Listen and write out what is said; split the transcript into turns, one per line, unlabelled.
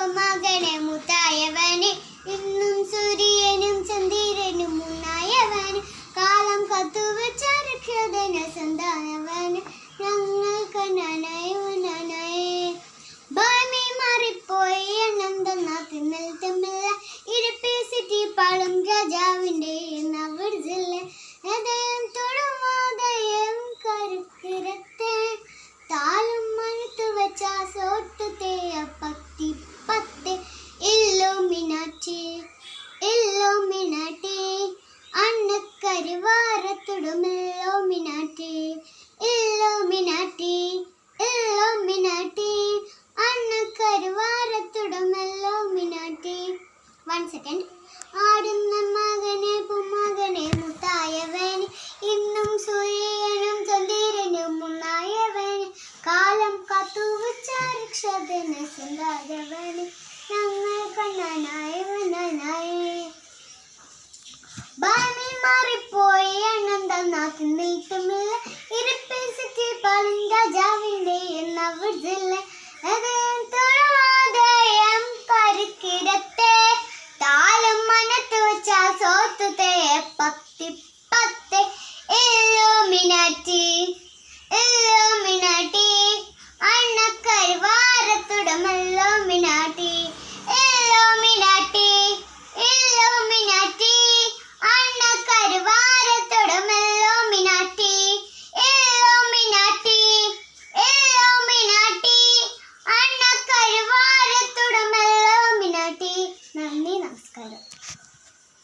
പൊന്മകനെ മുത്തായവനെ ഇന്നും സൂര്യനും ചന്ദ്രനും മുന്നായവന് കാലം കത്തുവച്ച രക്ഷകന സന്താനവന് ഞങ്ങൾക്ക് നനയുനനയേ ഭൂമി മാറിപ്പോയി അനന്തനാഥിൽ തമ്മിൽ ഇരപ്പേസിറ്റി പാളും രാജാവിൻ്റെ നവർജില്ല ഹൃദയം തൊടുവാദയം കരുക്കിരത്തെ താലും മണുത്തു വെച്ച സോട്ടത്തെ പത്തി പത്ത് ഇല്ലുമിനാറ്റി ഇല്ലുമിനാറ്റി അന്നക്കരുവാരത്തുടുമില്ലുമിനാറ്റി ഇല്ലുമിനാറ്റി ഇല്ലുമിനാറ്റി അന്നക്കരുവാരത്തുടുമില്ലുമിനാറ്റി 1 second ആടുന്ന മകനെ പൊന്മകനെ മുത്തായവനെ ഇന്നും സൂര്യനും ചന്ദ്രനും മുന്നായവന് കാലം കാത്തുവച്ച രക്ഷകന സന്താനവന് ഞങ്ങൾക്ക് നനായവനായേ ഭൂമി മാറിപ്പോയി അനന്തനാഥിൽ തമ്മിൽ ഇരപ്പേസിറ്റി പാളും രാജാവിൻ്റെ നവർജില്ല